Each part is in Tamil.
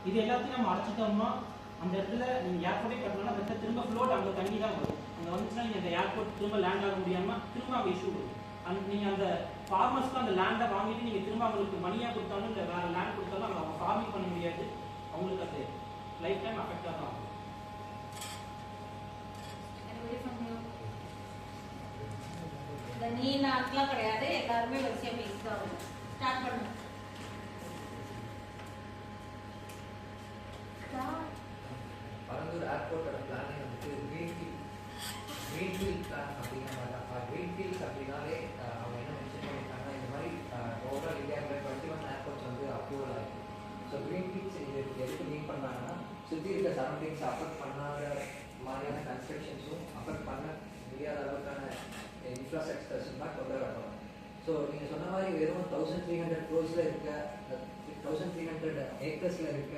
இது எல்லாத்தையும் நம்ம அடைச்சிட்டோம்னா அந்த இடத்துல நீங்கள் ஏர்போர்ட்டே கட்டணும்னா அந்த இடத்துல திரும்ப ஃப்ளோட் அங்கே தண்ணி தான் வரும். அங்கே வந்துச்சுன்னா நீங்கள் அந்த ஏர்போர்ட் திரும்ப லேண்ட் ஆக முடியாமல் திரும்ப அங்கே இஷ்யூ வரும். நீங்கள் அந்த ஃபார்மர்ஸ்க்கு அந்த லேண்டை வாங்கிட்டு நீங்கள் திரும்ப அவங்களுக்கு மணியாக கொடுத்தாலும் இல்லை வேறு லேண்ட் கொடுத்தாலும் அவங்க ஃபார்மிங் பண்ண முடியாது. அவங்களுக்கு அது லைஃப் டைம் அஃபெக்டாக தான் ஆகும். நீ நாட்லாம் கிடையாது, எல்லாருமே வரிசையாக பேசிதான் ஸ்டார்ட் பண்ணுங்க. பரந்தூர் ஏர்போர்ட்டோட பிளானிங் வந்துட்டு கிரீன்ஃபீல்ட் பிளான் அப்படிங்கிற மாதிரி தான். கிரீன்ஃபீல்ட்ஸ் அப்படின்னாலே அவங்க என்ன மென்ஷன் பண்ணியிருக்காங்கன்னா இந்த மாதிரி ஓவரால் இந்தியாவில் 21 ஏர்போர்ட்ஸ் வந்து அப்ரூவல் ஆகிருக்கு. ஸோ கிரீன்ஃபீல்ட்ஸ் இது எதுக்கு மீன் பண்ணுறாங்கன்னா சுற்றி இருக்க சரௌண்டிங்ஸ் அஃபெக்ட் பண்ணாத மாதிரியான கன்ஸ்ட்ரக்ஷன்ஸும் அஃபெக்ட் பண்ண முடியாத அளவுக்கான இன்ஃப்ராஸ்ட்ரக்சர்ஸும் தான் கொண்டு வரணும். ஸோ நீங்கள் சொன்ன மாதிரி வெறும் 1300 crores இருக்க 1300 acres இருக்க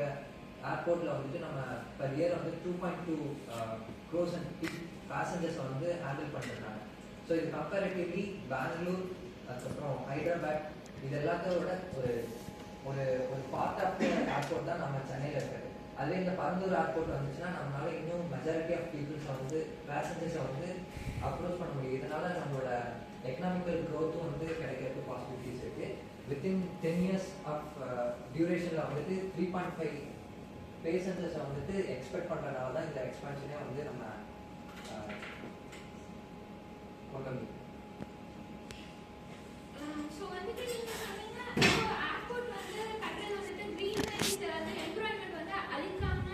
ஏர்போர்ட்டில் வந்துட்டு நம்ம பர் இயர் வந்து 2.2 crores பேசஞ்சர்ஸை வந்து ஹேண்டில் பண்ணிருக்காங்க. ஸோ இது கம்பேரிட்டிவ்லி பெங்களூர் அதுக்கப்புறம் ஹைதராபாத் இது எல்லாத்தையோட ஒரு ஒரு ஒரு பார்ட் ஆஃப் ஏர்போர்ட் தான் நம்ம சென்னையில் இருக்கிறது. அதுவே இந்த பரந்தூர் ஏர்போர்ட் வந்துச்சுன்னா நம்மளால இன்னும் மெஜாரிட்டி ஆஃப் பீப்புள்ஸை வந்து பேசஞ்சர்ஸை வந்து அப்ரோச் பண்ண முடியும். இதனால நம்மளோட எக்கனாமிக்கல் க்ரோத்தும் வந்து கிடைக்கிறதுக்கு பாசிபிலிட்டிஸ் இருக்குது. வித்தின் 10 years ஆஃப் டியூரேஷனில் வந்துட்டு 3.5 பேசஞ்சர்ஸை வந்துட்டு எக்ஸ்பெக்ட் பண்ணுறதுனால தான் இந்த எக்ஸ்பான்ஷனே வந்து நம்ம கொண்டு வந்து. ஸோ வந்துட்டு நீங்கள் சொன்னீங்க ஏர்போர்ட் வந்து கட்டுறது வந்துட்டு க்ரீன் அந்த என்விரான்மெண்ட் வந்து அழிக்காம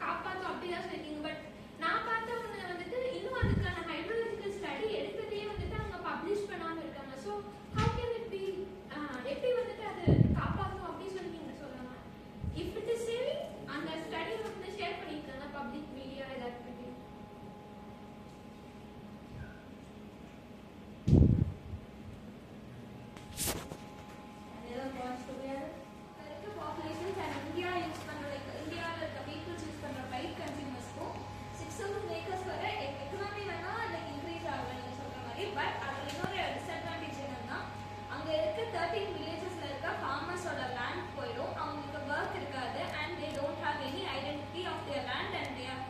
காப்பாற்றும் அப்படி தான் சொல்லியிருக்கீங்க. பட் நான் பார்த்தவங்க வந்துட்டு இன்னும் அதுக்கான ஹைட்ரோலஜிக்கல் ஸ்டடி எடுக்கிறதையே வந்துட்டு அவங்க பப்ளிஷ் பண்ணாமல் இருக்காங்க. So how can it be எப்படி வந்துட்டு அது காப்பாற்றும் அப்படி சொல்லி நீங்கள் சொல்லலாம். இஃப் இட் இஸ் சேவிங் அந்த ஸ்டடி வந்து ஷேர் பண்ணியிருக்காங்க பப்ளிக் மீடியா ஏதாவது பற்றி. பாப்புலேஷன்ஸ் அண்ட் இந்தியா யூஸ் பண்ணுற லைக் இந்தியாவில் இருக்க பீப்புள்ஸ் யூஸ் பண்ணுற ரைட் கன்சியூமர்ஸ்க்கும் 6,000 acres வரை எக்கனாமி வேணால் லைக் இன்க்ரீஸ் ஆகலாம் நீங்கள் சொல்கிற மாதிரி. பட் அதில் இன்னொரு டிஸ்அட்வான்டேஜ் என்னன்னா அங்கே இருக்க 13 வில்லேஜஸில் இருக்க ஃபார்மர்ஸோட லேண்ட் போயிடும். அவங்களுக்கு ஒர்க் இருக்காது and they don't have any identity of their land and their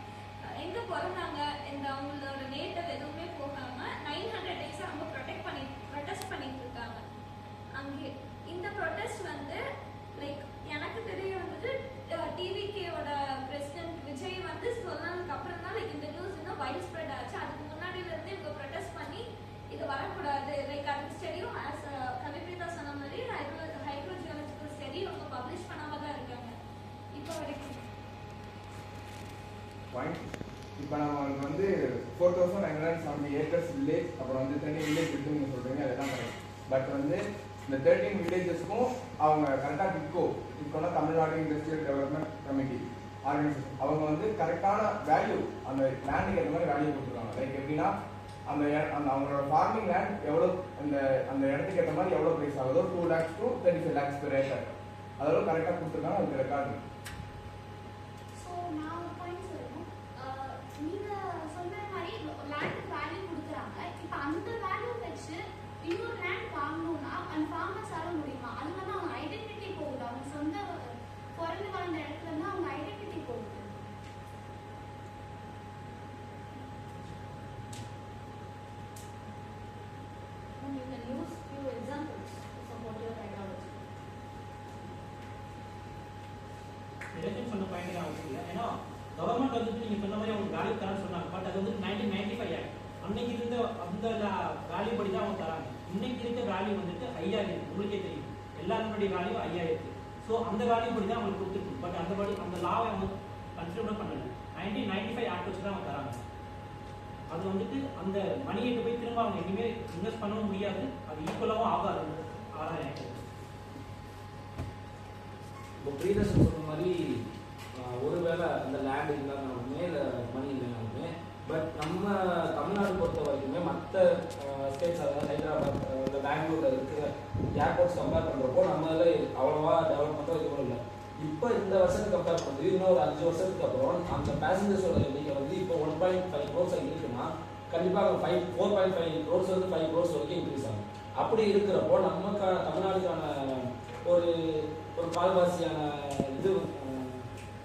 எங்கே பிறந்தாங்க இந்த அவங்களோட நேட்டிவ் எதுவுமே போகாமல் 900 days அவங்க ப்ரொடெஸ்ட் பண்ணிட்டு இருக்காங்க. அங்கே இந்த ப்ரொடெஸ்ட் வந்து லைக் எனக்கு தெரிய வந்துட்டு டிவிகேவோட பிரசிடென்ட் விஜய் வந்து சொன்னதுக்கு அப்புறம் தான் லைக் இந்த நியூஸ் இன்னும் வைட் ஸ்ப்ரெட் ஆச்சு. அதுக்கு முன்னாடியிலேருந்து இவங்க ப்ரொடெஸ்ட் பண்ணி இது வரக்கூடாது லைக் அதுக்கு ஸ்டடியும் ஆஸ் கவிப்ரீதா சொன்ன மாதிரி ஹைட்ரோஜியாலஜிக்கல் ஸ்டடி அவங்க பப்ளிஷ் பண்ணாமல் தான் இருக்காங்க இப்போ வரைக்கும். இப்போ நம்ம வந்து 4,970 acres வில்லேஜ் அப்புறம் வந்து 30 வில்லேஜ் இருக்குன்னு நீங்கள் சொல்கிறீங்க, அதெல்லாம் கரெக்ட். பட் வந்து இந்த 13 வில்லேஜஸ்க்கும் அவங்க கரெக்டாக டிட்கோனா Tamil Nadu industrial development committee organisation அவங்க வந்து கரெக்டான வேல்யூ அந்த லேண்டுக்கு ஏற்ற மாதிரி வேல்யூ கொடுத்துருக்காங்க. லைக் எப்படின்னா அந்த அவங்களோட ஃபார்மிங் லேண்ட் எவ்வளோ அந்த இடத்துக்கு ஏற்ற மாதிரி எவ்வளோ ப்ரைஸ் ஆகுதோ 2 lakhs to 35 lakhs per acre அதெல்லாம் கரெக்டாக கொடுத்துருக்காங்க. அதுக்கு ரெக்கார்டு. ஸோ நான் ஒரு பாயிண்ட் சொல்லணும். நீங்கள் சொல்கிற மாதிரி லேண்டுக்கு வேல்யூ கொடுக்குறாங்க. இப்போ அந்த வேல்யூ வச்சு இன்னொரு லேண்ட் வாங்கணும்னா அந்த ஃபார்மர்ஸால முடியுமா? அது வந்து அவங்க ஐடென்டிட்டி போகுது. அவங்க சொந்த பிறந்து வளர்ந்த இடத்துல இருந்து அவங்க ஐடென்டிட்டி போகுது. You can use few examples to support your ideology. Election சொன்ன பாயிண்ட் தான் அவசியம் இல்லை. ஏன்னா கவர்மெண்ட் வந்துட்டு நீங்கள் சொன்ன மாதிரி அவங்க வேல்யூ தரான்னு சொன்னாங்க. பட் அது வந்து 1995 ஆக்ட் அன்னைக்கு இருந்த அந்த வேல்யூ படி தான் அவங்க தராங்க. இன்னைக்கு இருக்க வேல்யூ வந்துட்டு 5000 இருக்கு. உங்களுக்கே தெரியும் எல்லாருடைய வேல்யூ 5000 இருக்கு. ஸோ அந்த வேல்யூ படி தான் அவங்களுக்கு கொடுத்துருக்கு. பட் அந்த படி அந்த லாவை அவங்க கன்சிடர் பண்ணல. 1995 ஆக்ட் வச்சு தான் அவங்க தராங்க. அது வந்துட்டு அந்த மணியை போய் திரும்ப அவங்க இனிமேல் இன்வெஸ்ட் பண்ணவும் முடியாது. அது ஈக்குவலாகவும் ஆகாது. 6000 இப்போ ப்ரீதர்ஷன் சொன்ன மாதிரி ஒருவேளை அந்த லேண்ட் இல்லைனாலுமே இல்லை மணி இல்லைனாலுமே பட் நம்ம தமிழ்நாடு பொறுத்த வரைக்குமே மற்ற ஸ்டேட்ஸ் அதாவது ஹைதராபாத் இல்லை பெங்களூரில் இருக்கிற ஏர்போர்ட்ஸ் கம்பேர் பண்ணுறப்போ நம்மளால அவ்வளோவா டெவலப்மெண்ட்டோ இதுவும் இல்லை. இப்போ இந்த வருஷத்துக்கு கம்பேர் பண்ணுறது இன்னும் ஒரு 5 வருஷத்துக்கு அப்புறம் அந்த பேசஞ்சர்ஸோட எண்ணிக்கை வந்து இப்போ 1.5 crores இருக்குன்னா கண்டிப்பாக 4.5 crores வந்து 5 crores வரைக்கும் இன்க்ரீஸ் ஆகும். அப்படி இருக்கிறப்போ நம்ம தமிழ்நாடுக்கான ஒரு கால்வாசியான இது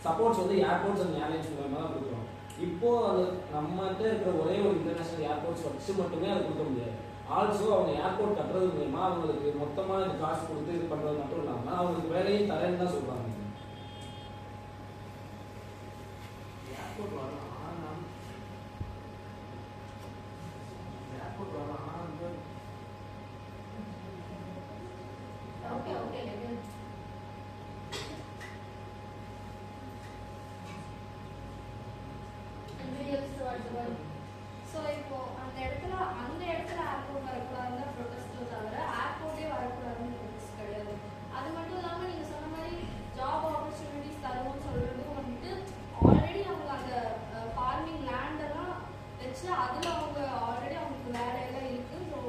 சப்போர்ட்ஸ் வந்து ஏர்போர்ட்ஸ் அண்ட் ஏர்லைன்ஸ் மூலமாக தான் கொடுக்குறோம். இப்போது அது நம்மகிட்ட இருக்கிற ஒரே ஒரு இன்டர்நேஷனல் ஏர்போர்ட்ஸ் வச்சு மட்டுமே அது கொடுக்க முடியாது. ஆல்சோ அவங்க ஏர்போர்ட் கட்டுறது மூலமா அவங்களுக்கு மொத்தமாக இது காசு கொடுத்து இது பண்ணுறது மட்டும் இல்லாமல் அவங்களுக்கு வேலையும் தரேன்னு தான் சொல்கிறாங்க. ஏர்போர்ட் வரலாம், ஆனால் ஏர்போர்ட் வரலாம். Okay, okay, let me. Anybody else towards the world? So இப்போ அந்த இடத்துல ஏர்போர்ட் வரக்கூடாதுன்னு ப்ரொடெஸ்ட்ல தவிர ஏர்போர்ட்டே வரக்கூடாதுன்னு ப்ரொடெஸ்ட் கிடையாது. அது மட்டும் இல்லாமல் நீங்கள் சொன்ன மாதிரி ஜாப் ஆப்பர்ச்சுனிட்டிஸ் தருவோம்னு சொல்கிறதும் வந்துட்டு ஆல்ரெடி அவங்க அந்த ஃபார்மிங் லேண்டெல்லாம் வச்சு அதில் அவங்க ஆல்ரெடி அவங்களுக்கு வேலையெல்லாம் இருக்குது. ஸோ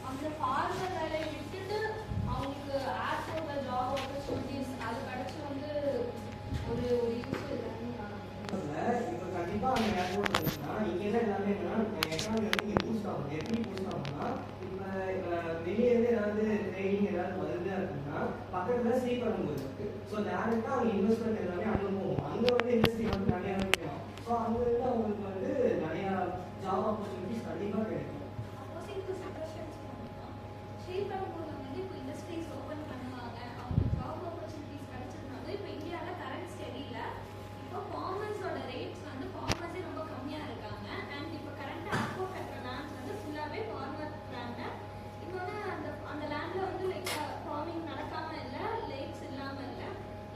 அந்த ஃபார்மர் வேலையை விட்டுட்டு அவங்களுக்கு ஏர்போர்ட்டில் ஜாப் ஆப்பர்ச்சுனிட்டிஸ் அது கிடச்சி வந்து ஒரு யூஸ் இல்லைன்னு நான் நினைக்கிறேன். இப்போ கண்டிப்பாக அந்த ஏர்போர்ட் இருந்துச்சுன்னா இங்கே தான் எல்லாமே என்னன்னா எக்கானமி வந்து இங்கே பூஸ்ட் ஆகும். எப்படி பூஸ்ட் ஆகும்னா இப்போ வெளியே இருந்து ஏதாவது ட்ரைனிங் ஏதாவது வருது அப்படின்னா பக்கத்தில் ஸ்ரீபெரும்புதூர் இருக்கு. ஸோ டேரெக்டாக அவங்க இன்வெஸ்ட்மெண்ட் எல்லாமே அங்கே போகும். அங்கே வந்து இண்டஸ்ட்ரி வந்து நிறையா கிடைக்கும். ஸோ அங்கே இருந்து அவங்களுக்கு வந்து நிறையா ஜாப் ஆப்பர்ச்சுனிட்டிஸ் கண்டிப்பாக கிடைக்கும். Opposing to suggestions பண்ணலாம். ஸ்ரீபெரும்புதூர்ல வந்து இப்போ இண்டஸ்ட்ரீஸ் ஓப்பன் பண்ணுவாங்க, அவங்களுக்கு ஜாப் ஆப்பர்ச்சுனிட்டிஸ் கிடைச்சதுனால இப்போ இந்தியாவில் கரண்ட் ஸ்டடியில் இப்போ ஃபார்மர்ஸோட ரேட்ஸ் வந்து ஃபார்மர்ஸே ரொம்ப கம்மியாக இருக்காங்க. அண்ட் இப்போ கரண்ட்டாக ஏர்போர்ட் கட்டுற லேண்ட்ஸ் வந்து ஃபுல்லாகவே ஃபார்மர் லேண்டு. இன்னொன்று அந்த லேண்டில் வந்து லைக் ஃபார்மிங் நடக்காமல் இல்லை, லேக்ஸ் இல்லாமல் இல்லை,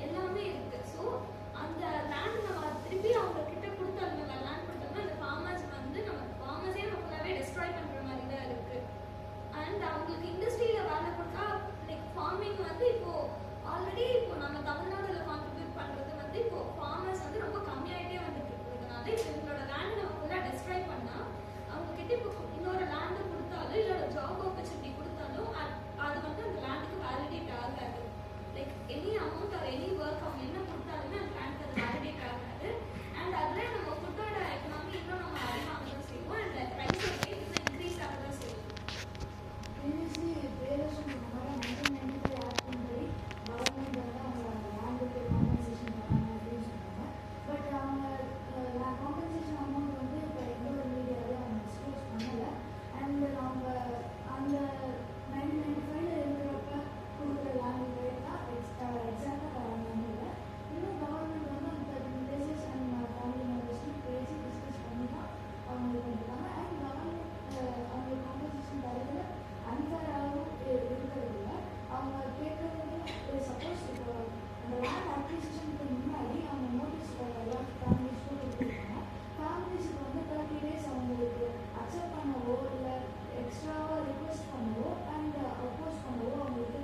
எல்லாமே இருக்குது. ஸோ அந்த லேண்ட் நம்ம திருப்பி அவங்க கிட்ட கொடுத்து அந்த லேண்ட் கொடுத்தோம்னா அந்த ஃபார்மர்ஸ் வந்து நம்ம ஃபார்மர்ஸே நம்ம ஃபுல்லாகவே டெஸ்ட்ராய் பண்ணுற மாதிரி தான் இருக்குது. அண்ட் அவங்களுக்கு இண்டஸ்ட்ரியில் வேலை கொடுத்தா லைக் ஃபார்மிங் வந்து இப்போது ஆல்ரெடி இப்போ நம்ம தமிழ்நாட்டில் கான்ட்ரிபியூட் பண்ணுறது வந்து இப்போ ஃபார்மர்ஸ் வந்து ரொம்ப கம்மியாகிட்டே வந்துட்டு இருக்கிறதுனால இப்போ இவங்களோட லேண்டை நம்ம ஃபுல்லாக டெஸ்ட்ராய் பண்ணால் அவங்கக்கிட்ட இப்போ இன்னொரு லேண்டு கொடுத்தாலும் இல்லோட ஜாப் ஆப்பர்ச்சுனிட்டி கொடுத்தாலும் அது வந்து அந்த லேண்டுக்கு வேலிடேட் ஆகாது. Like any amount or any work அவங்க என்ன கொடுத்தாலுமே அந்த லேண்டுக்கு அது வேலிடேட் ஆகாது. அண்ட் அதில் நம்ம ஃபுட்டோட எக்கனாமி இன்னும் நம்ம அதிகமாக தான் செய்வோம். அண்ட் ப்ரைஸ் ரேட் இன்னும் இன்க்ரீஸ் ஆக தான் செய்வோம். Previously, Verizon हमारा 1995 एक्ट படி गवर्नमेंट வந்து அவங்க லேண்டுக்கு காம்பன்சேஷன் தராங்க அப்படின்னு சொன்னாங்க. பட் அவங்க காம்பன்சேஷன் அமௌண்ட் வந்து இப்போ எந்த ஒரு மீடியாவே அவங்க டிஸ்க்ளோஸ் பண்ணலை. அண்ட் அவங்க அந்த 1995 இருக்கிறப்ப கொடுக்குற லேண்ட் ரேட் தான் எக்ஸாக்டாக தராங்கன்னு இல்லை. இன்னும் கவர்மெண்ட் வந்து அந்த 13 பிளேசஸ் அண்ட் ஃபேமிலி மெம்பர்ஸ்னு பேசி டிஸ்கஸ் பண்ணி தான் அவங்களுக்கு கொடுத்தாங்க. அண்ட் கவர்மெண்ட் அவங்களுக்கு காம்பன்சேஷன் தரதுல அன்ஃபேராகவும் இருக்கிறது இல்லை. அவங்க கேட்கறது சப்போஸ் இப்போ அந்த லேண்ட் அக்விசிஷனுக்கு முன்னாடி அவங்க நோட்டீஸ் எல்லா ஃபேமிலிஸ்க்கும் கொடுத்துருக்காங்க. ஃபேமிலிஸுக்கு வந்து 30 days அவங்களுக்கு அக்செப்ட் பண்ணவோ இல்லை எக்ஸ்ட்ராவாக ரிக்வெஸ்ட் பண்ணவோ அண்ட் அப்போஸ் பண்ணவோ அவங்களுக்கு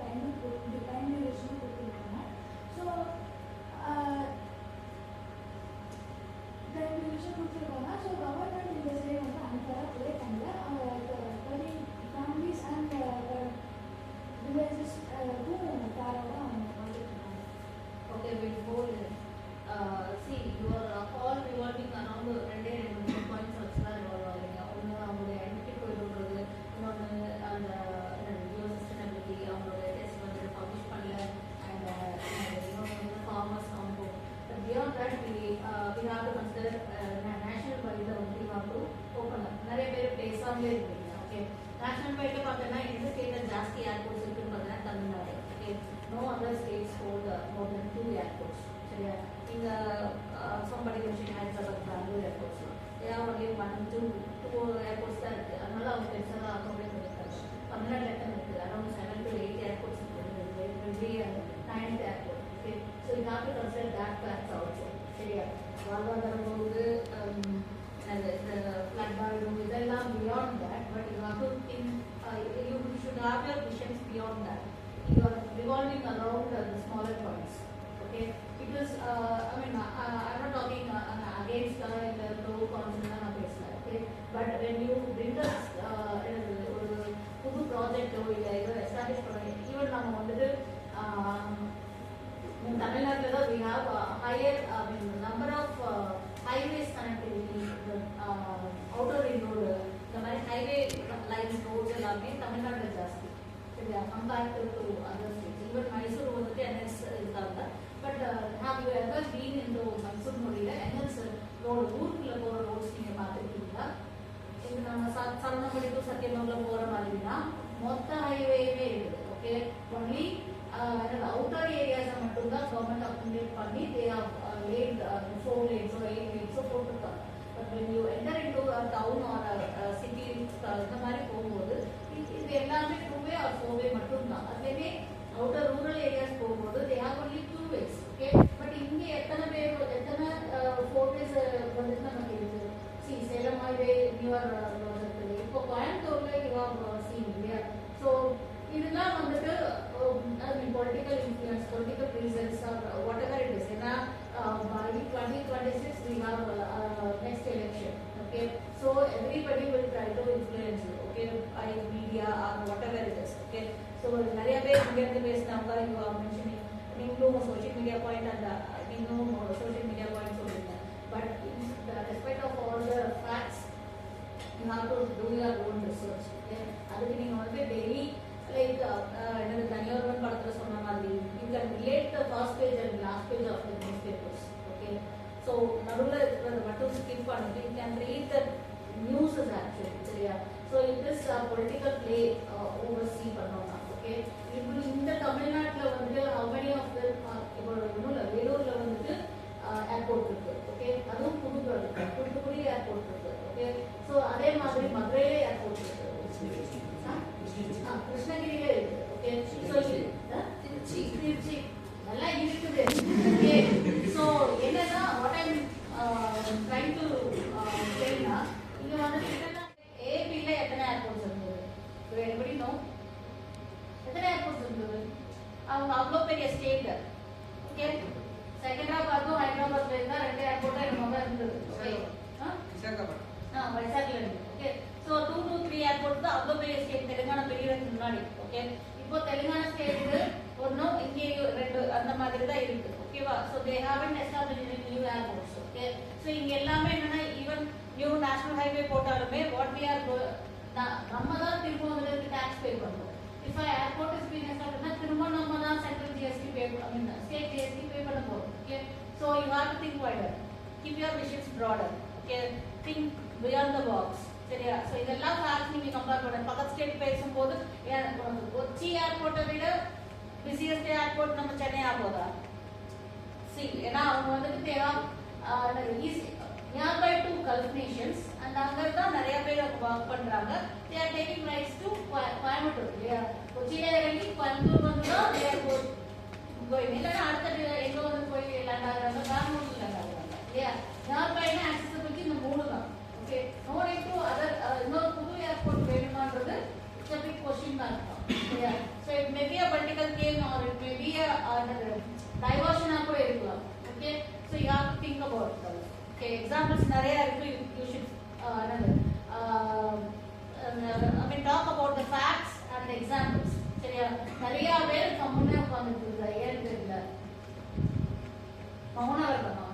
டைம் டியூரேஷனும் கொடுத்துருக்காங்க. ஸோ டைம் டியூரேஷன் கொடுத்துருக்காங்க. ஸோ கவர்மெண்ட் இந்த சைடு வந்து அன்ஃபேராக ப்ளே பண்ணல. அவங்க 30 families and villages who fair அவங்க பண்ணிருக்காங்க. Okay, before see your all revolving around ரெண்டே ரெண்டு பாயிண்ட்ஸ் வச்சு தான் ரிவால்வ் ஆகுறீங்க. ஒன்று அவங்களுடைய ஐடென்டிட்டி போயிடுறது, இன்னொன்று அந்த ஜியோ சஸ்டைனபிலிட்டி அவங்களோட டெஸ்ட் வந்து பப்ளிஷ் பண்ணல அண்ட் இன்னொன்று வந்து farmers combo. But beyond that we have to consider national wide வந்து we have to open up. நிறைய பேர் பேசாமலே இருக்கீங்க. ஓகே, நேஷனல் வைடில் பார்த்தோன்னா எந்த ஸ்டேட்டில் ஜாஸ்தி ஏர்போர்ட்ஸ் இருக்குன்னு பார்த்தீங்கன்னா Tamil Nadu. Okay, no other states hold more than 2 airports. சரியா, இங்கே somebody mentioned ஹைதராபாத், பெங்களூர் ஏர்போர்ட்ஸ்லாம் only 1-2 ஏர்போர்ட்ஸ் தான் இருக்குது. அதனால அவங்க பெருசாக அக்காமடேட் பண்ணியிருக்காங்க. தமிழ்நாட்டில் எத்தனை இருக்குது? அரௌண்ட் 7 to 8 ஏர்போர்ட்ஸ் இருக்குது. 9th airport. Okay, so you have to consider that facts also. சரியா, வாழ்வாதாரம் போகுது, flood பாதிக்கும், இதெல்லாம் beyond that, but you have to think, you should have your visions beyond that. You are revolving around the smaller points. Okay, because I mean I'm not talking against the pro cons na pesla. Okay, but when you bring us ஒரு புது ப்ராஜெக்டோ இல்லை ஏதோ எஸ்டாப்ளிஷ் பண்ணுங்க, ஈவன் நம்ம வந்துட்டு தமிழ்நாட்டில் தான் we have higher number of highways connectivity, outer ring road, இந்த மாதிரி highway lines roads எல்லாமே தமிழ்நாட்டில் ஜாஸ்தி. சரியா, comparative to other states. Even Mysore வந்துட்டு என்எஸ் இருக்காங்க. But have you ever been into மைசூர்னுடைய என்எஸ் ரோடு, ஊருக்குள்ள போகிற ரோட்ஸ் நீங்கள் பார்த்துருக்கீங்களா? இது நம்ம சரணமடி டு சத்தியமங்கலம் போகிற மாதிரினா மொத்த ஹைவேயுமே இருக்குது. ஓகே, ஒன்லி அவுட்டர் ஏரியாஸை மட்டும்தான் கவர்மெண்ட் அப்டேட் பண்ணி they have laid 4 lanes or 8 lanes போட்டிருக்காங்க. But when you enter into a town or a city இந்த மாதிரி போகும்போது இது எல்லாமே 2-way or 4-way மட்டும்தான். அதுலேயே அவுட்டர் ரூரல் ஏரியாஸ் போகும்போது they have only 2 ways. Okay, but இங்கே எத்தனை 4-ways வந்துட்டு நமக்கு இருக்குது. சேலம் ஹைவே நியூர் இருக்குது. இப்போ கோயம்புத்தூர்ல யூஆர் சீன் இல்லையா? ஸோ இதெல்லாம் வந்துட்டு political influence, political reasons or whatever it is. ஏன்னா by 2026 we have next election. Okay, so everybody will try to influence you. Okay, by media or whatever it is. Okay, so நிறைய பேர் இங்க இருந்து பேசினாங்க. You are mentioning நீங்களும் social media point and நீங்களும் social media point சொல்லுங்க. But despite of all the facts, you have to do your own research. Okay, அதுக்கு நீங்க வந்து daily like என்னது தனியார்வன் படத்துல சொன்ன மாதிரி you can relate the first page and last page of the newspapers. Okay, so நடுவுல இருக்கிறத மட்டும் skip பண்ணிட்டு you can read the news actually. சரியா? So it is a political play oversee பண்ணோம்னா. Okay, இப்போ இந்த தமிழ்நாட்டுல வந்து how many of the இப்போ வேலூர்ல வந்துட்டு ஏர்போர்ட் இருக்கு. ஓகே, அதுவும் தூத்துக்குடி ஏர்போர்ட் இருக்கு. ஓகே, ஸோ அதே மாதிரி மதுரையில ஏர்போர்ட் இருக்கு, கிருஷ்ணகிரியில இருக்கு. ஓகே, ஸோ திருச்சி எல்லாம் இருக்குது. ஓகே, ஸோ என்னன்னா what I am trying to சேனா இங்க வந்து என்னன்னா ஏபில எத்தனை ஏர்போர்ட்ஸ் இருந்தது? எப்படி நோ எத்தனை ஏர்போர்ட்ஸ் இருந்தது? அவங்க அவ்வளோ பெரிய ஸ்டேட். ஓகே, செகண்டாபாத்தும் ஹைதராபாத்ல இருந்தா 2 ஏர்போர்ட் என்னமோ தான் இருந்தது. வைசாக்ல இருந்து. ஓகே, ஸோ 2 to 3 ஏர்போர்ட் தான் அவ்வளோ பெரிய ஸ்டேட். தெலுங்கானா பெரியதுக்கு முன்னாடி. ஓகே, இப்போ தெலுங்கானா ஸ்டேட்டுக்கு ஒன்றும் இங்கேயும் 2 அந்த மாதிரி தான் இருக்கு. ஓகேவா? So they haven't established new airports. Okay, so இங்க எல்லாமே என்னன்னா ஈவன் நியூ நேஷனல் ஹைவே போட்டாலுமே வாட் வி ஆர் நம்ம தான் திரும்ப வந்து டாக்ஸ் பே பண்ணுறோம். If a airport is being established, திரும்ப நம்ம தான் சென்ட்ரல் GST பே ஸ்டேட் GST பே பண்ண போறோம். Okay, so you have to think wider, keep your visions broader. Okay, think beyond the box. சரியா? so இதெல்லாம் ஃபேக்ட்ஸ் நீங்க கம்பேர் பண்ண பக்கத்து ஸ்டேட் பேசும்போது கொச்சி ஏர்போர்ட்டை விட பிஸியஸ்ட் ஏர்போர்ட் நம்ம சென்னை ஆகுதா? ஏன்னா அவங்க வந்துட்டு தேவா nearby to gulf nations and அங்கே தான் நிறைய பேர் ஒர்க் பண்றாங்க. They are taking rides to Coimbatore. இல்லையா? கொச்சியில இறங்கி கோயம்புத்தூர் வந்து தான் தே ஆர் கோயிங். இல்லைன்னா அடுத்த எங்க வந்து போய் லேண்ட் ஆகுறாங்க, பெங்களூர்ல லேண்ட் ஆகுறாங்க. இல்லையா? நியர்பைனா ஆக்சஸபிலிட்டி இந்த 3 தான். Okay, no need to other இன்னொரு புது ஏர்போர்ட் வேணுமான்றது it's a big question mark. இல்லையா? so it may be a political game or it may be a diversion கூட இருக்கலாம். Okay, so you have to think about that. Okay, examples நிறைய இருக்கு. You should I mean talk about the facts and the examples. சரியா? நிறைய பேர் கம்முனே உட்கார்ந்துட்டு இருக்காங்க. ஏன் தெரியல, மௌனம் இருக்கணும்.